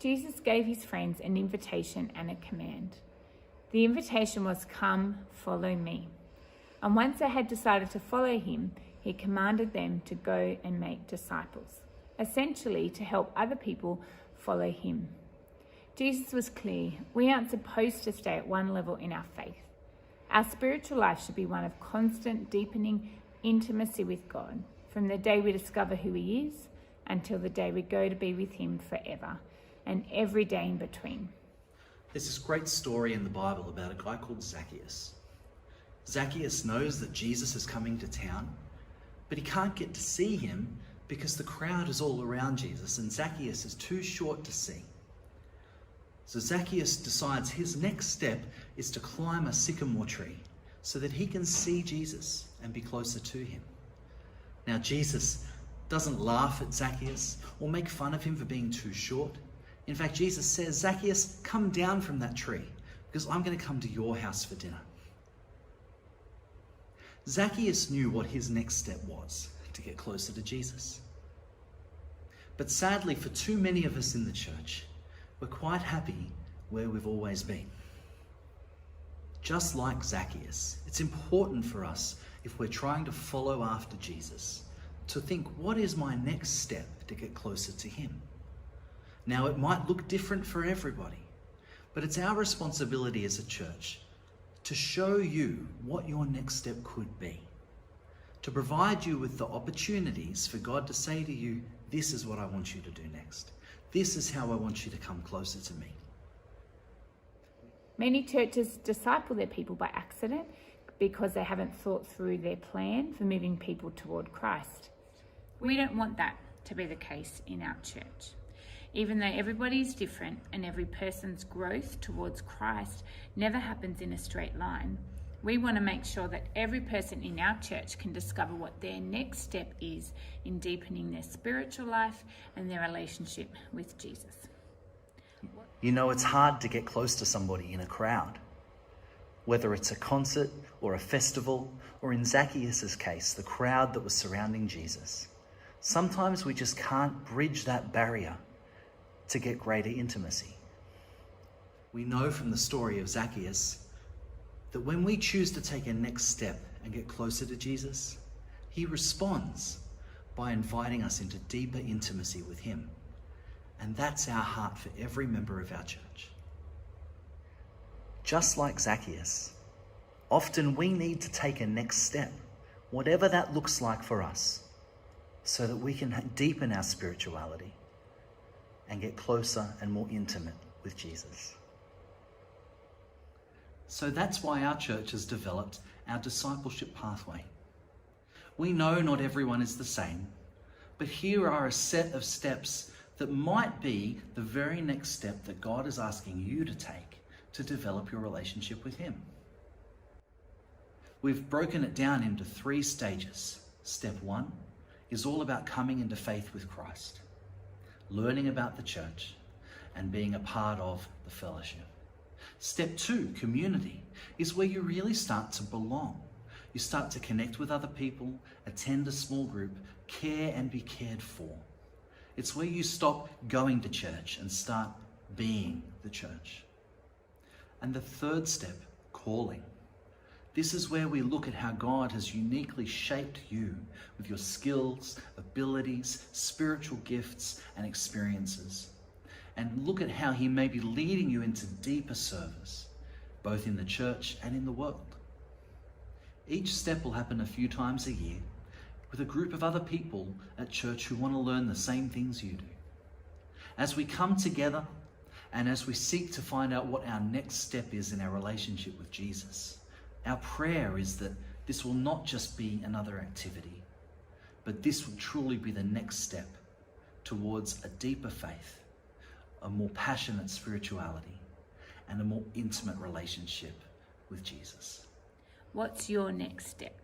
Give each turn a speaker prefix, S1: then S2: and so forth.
S1: Jesus gave his friends an invitation and a command. The invitation was, "Come, follow me." And once they had decided to follow him, he commanded them to go and make disciples, essentially to help other people follow him. Jesus was clear. We aren't supposed to stay at one level in our faith. Our spiritual life should be one of constant, deepening intimacy with God, from the day we discover who he is until the day we go to be with him forever, and every day in between.
S2: There's this great story in the Bible about a guy called Zacchaeus. Zacchaeus knows that Jesus is coming to town, but he can't get to see him because the crowd is all around Jesus and Zacchaeus is too short to see. So Zacchaeus decides his next step is to climb a sycamore tree so that he can see Jesus and be closer to him. Now, Jesus doesn't laugh at Zacchaeus or make fun of him for being too short. In fact, Jesus says, "Zacchaeus, come down from that tree because I'm going to come to your house for dinner." Zacchaeus knew what his next step was to get closer to Jesus. But sadly, for too many of us in the church, we're quite happy where we've always been. Just like Zacchaeus, it's important for us, if we're trying to follow after Jesus, to think, what is my next step to get closer to him? Now, it might look different for everybody, but it's our responsibility as a church to show you what your next step could be, to provide you with the opportunities for God to say to you, this is what I want you to do next. This is how I want you to come closer to me.
S1: Many churches disciple their people by accident because they haven't thought through their plan for moving people toward Christ. We don't want that to be the case in our church. Even though everybody is different and every person's growth towards Christ never happens in a straight line, we want to make sure that every person in our church can discover what their next step is in deepening their spiritual life and their relationship with Jesus.
S2: You know, it's hard to get close to somebody in a crowd, whether it's a concert or a festival, or in Zacchaeus' case, the crowd that was surrounding Jesus. Sometimes we just can't bridge that barrier to get greater intimacy. We know from the story of Zacchaeus that when we choose to take a next step and get closer to Jesus, he responds by inviting us into deeper intimacy with him. And that's our heart for every member of our church. Just like Zacchaeus, often we need to take a next step, whatever that looks like for us, so that we can deepen our spirituality and get closer and more intimate with Jesus. So that's why our church has developed our discipleship pathway. We know not everyone is the same, but here are a set of steps that might be the very next step that God is asking you to take to develop your relationship with him. We've broken it down into 3 stages. Step 1 is all about coming into faith with Christ, learning about the church, and being a part of the fellowship. Step 2, community, is where you really start to belong. You start to connect with other people, attend a small group, care and be cared for. It's where you stop going to church and start being the church. And the 3rd step, calling. This is where we look at how God has uniquely shaped you with your skills, abilities, spiritual gifts, and experiences. And look at how he may be leading you into deeper service, both in the church and in the world. Each step will happen a few times a year with a group of other people at church who want to learn the same things you do. As we come together and as we seek to find out what our next step is in our relationship with Jesus, our prayer is that this will not just be another activity, but this will truly be the next step towards a deeper faith, a more passionate spirituality, and a more intimate relationship with Jesus.
S1: What's your next step?